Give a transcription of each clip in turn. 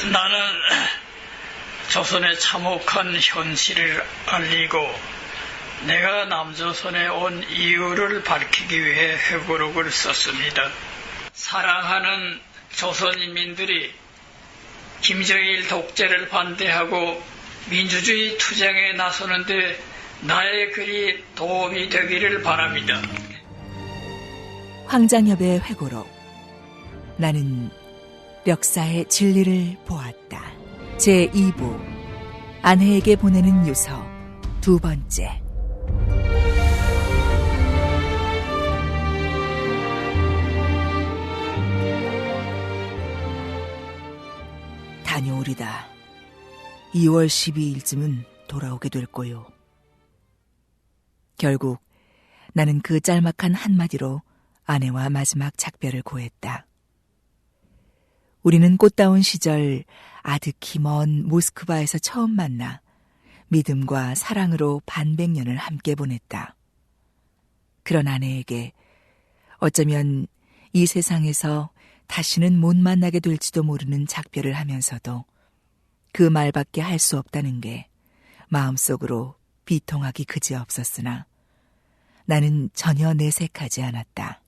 나는 조선의 참혹한 현실을 알리고 내가 남조선에 온 이유를 밝히기 위해 회고록을 썼습니다. 사랑하는 조선인민들이 김정일 독재를 반대하고 민주주의 투쟁에 나서는데 나의 글이 도움이 되기를 바랍니다. 황장엽의 회고록. 나는 역사의 진리를 보았다. 제2부 아내에게 보내는 유서 두 번째. 다녀오리다. 2월 12일쯤은 돌아오게 될 거요. 결국 나는 그 짤막한 한마디로 아내와 마지막 작별을 고했다. 우리는 꽃다운 시절 아득히 먼 모스크바에서 처음 만나 믿음과 사랑으로 반백년을 함께 보냈다. 그런 아내에게 어쩌면 이 세상에서 다시는 못 만나게 될지도 모르는 작별을 하면서도 그 말밖에 할 수 없다는 게 마음속으로 비통하기 그지없었으나 나는 전혀 내색하지 않았다.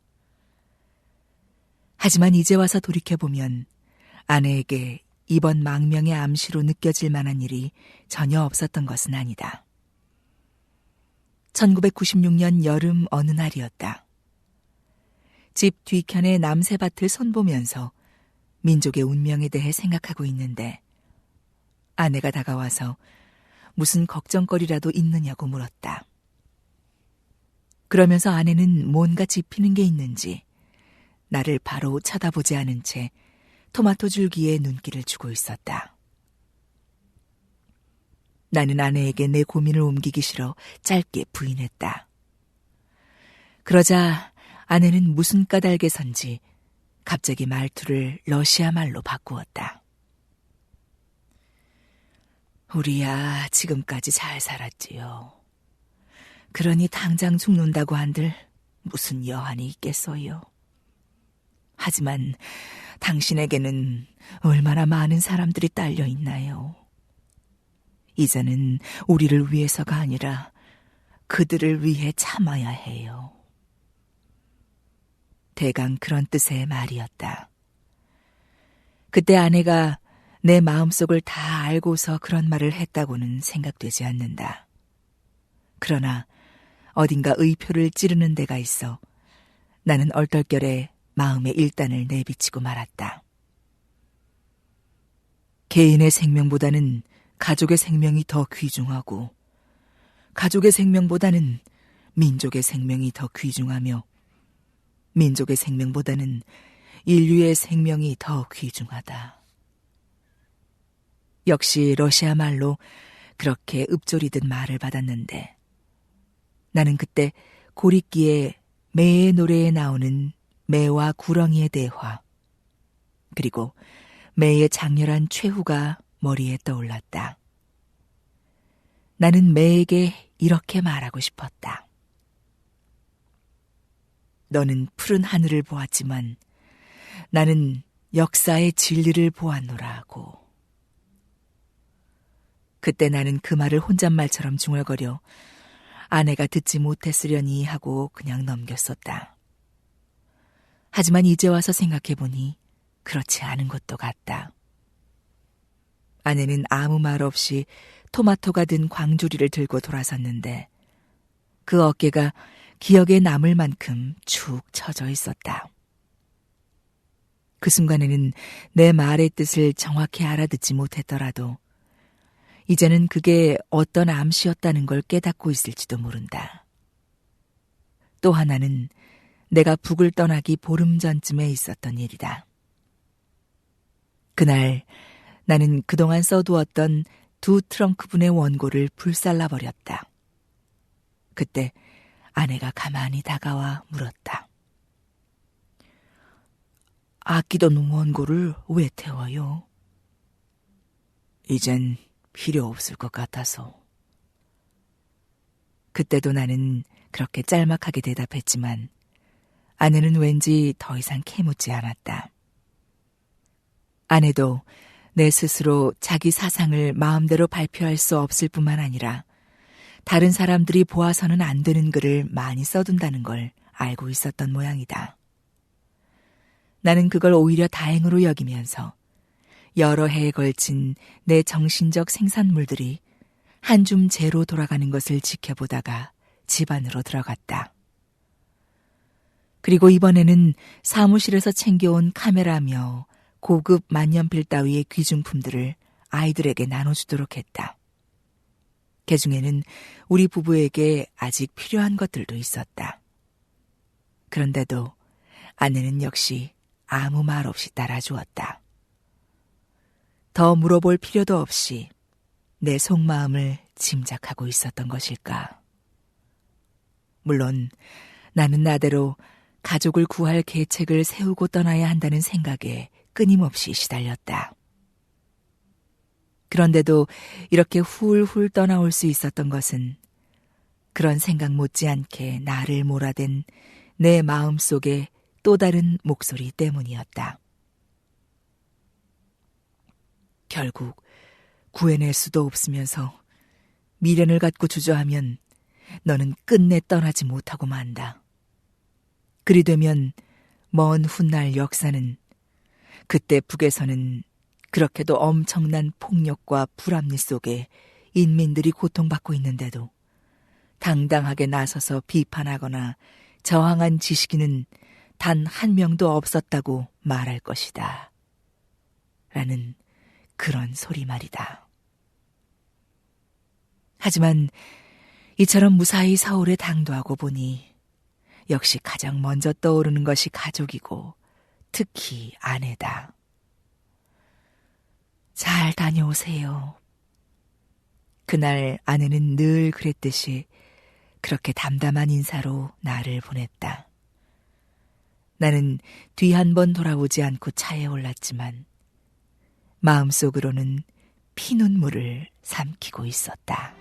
하지만 이제 와서 돌이켜보면 아내에게 이번 망명의 암시로 느껴질 만한 일이 전혀 없었던 것은 아니다. 1996년 여름 어느 날이었다. 집 뒤편의 남새밭을 손보면서 민족의 운명에 대해 생각하고 있는데 아내가 다가와서 무슨 걱정거리라도 있느냐고 물었다. 그러면서 아내는 뭔가 짚히는 게 있는지 나를 바로 쳐다보지 않은 채 토마토 줄기에 눈길을 주고 있었다. 나는 아내에게 내 고민을 옮기기 싫어 짧게 부인했다. 그러자 아내는 무슨 까닭에선지 갑자기 말투를 러시아 말로 바꾸었다. 우리야 지금까지 잘 살았지요. 그러니 당장 죽는다고 한들 무슨 여한이 있겠어요. 하지만 당신에게는 얼마나 많은 사람들이 딸려 있나요? 이제는 우리를 위해서가 아니라 그들을 위해 참아야 해요. 대강 그런 뜻의 말이었다. 그때 아내가 내 마음속을 다 알고서 그런 말을 했다고는 생각되지 않는다. 그러나 어딘가 의표를 찌르는 데가 있어 나는 얼떨결에 마음의 일단을 내비치고 말았다. 개인의 생명보다는 가족의 생명이 더 귀중하고 가족의 생명보다는 민족의 생명이 더 귀중하며 민족의 생명보다는 인류의 생명이 더 귀중하다. 역시 러시아 말로 그렇게 읊조리듯 말을 받았는데 나는 그때 고리끼의 매의 노래에 나오는 매와 구렁이의 대화 그리고 매의 장렬한 최후가 머리에 떠올랐다. 나는 매에게 이렇게 말하고 싶었다. 너는 푸른 하늘을 보았지만 나는 역사의 진리를 보았노라고. 그때 나는 그 말을 혼잣말처럼 중얼거려 아내가 듣지 못했으려니 하고 그냥 넘겼었다. 하지만 이제 와서 생각해보니 그렇지 않은 것도 같다. 아내는 아무 말 없이 토마토가 든 광주리를 들고 돌아섰는데 그 어깨가 기억에 남을 만큼 축 처져 있었다. 그 순간에는 내 말의 뜻을 정확히 알아듣지 못했더라도 이제는 그게 어떤 암시였다는 걸 깨닫고 있을지도 모른다. 또 하나는 내가 북을 떠나기 보름 전쯤에 있었던 일이다. 그날 나는 그동안 써두었던 2 트렁크분의 원고를 불살라버렸다. 그때 아내가 가만히 다가와 물었다. 아끼던 원고를 왜 태워요? 이젠 필요 없을 것 같아서. 그때도 나는 그렇게 짤막하게 대답했지만 아내는 왠지 더 이상 캐묻지 않았다. 아내도 내 스스로 자기 사상을 마음대로 발표할 수 없을 뿐만 아니라 다른 사람들이 보아서는 안 되는 글을 많이 써둔다는 걸 알고 있었던 모양이다. 나는 그걸 오히려 다행으로 여기면서 여러 해에 걸친 내 정신적 생산물들이 한 줌 재로 돌아가는 것을 지켜보다가 집 안으로 들어갔다. 그리고 이번에는 사무실에서 챙겨온 카메라며 고급 만년필 따위의 귀중품들을 아이들에게 나눠주도록 했다. 그중에는 우리 부부에게 아직 필요한 것들도 있었다. 그런데도 아내는 역시 아무 말 없이 따라주었다. 더 물어볼 필요도 없이 내 속마음을 짐작하고 있었던 것일까. 물론 나는 나대로 가족을 구할 계책을 세우고 떠나야 한다는 생각에 끊임없이 시달렸다. 그런데도 이렇게 훌훌 떠나올 수 있었던 것은 그런 생각 못지않게 나를 몰아댄 내 마음속의 또 다른 목소리 때문이었다. 결국 구해낼 수도 없으면서 미련을 갖고 주저하면 너는 끝내 떠나지 못하고 만다. 그리 되면 먼 훗날 역사는 그때 북에서는 그렇게도 엄청난 폭력과 불합리 속에 인민들이 고통받고 있는데도 당당하게 나서서 비판하거나 저항한 지식인은 단 한 명도 없었다고 말할 것이다. 라는 그런 소리 말이다. 하지만 이처럼 무사히 서울에 당도하고 보니 역시 가장 먼저 떠오르는 것이 가족이고 특히 아내다. 잘 다녀오세요. 그날 아내는 늘 그랬듯이 그렇게 담담한 인사로 나를 보냈다. 나는 뒤 한 번 돌아보지 않고 차에 올랐지만 마음속으로는 피눈물을 삼키고 있었다.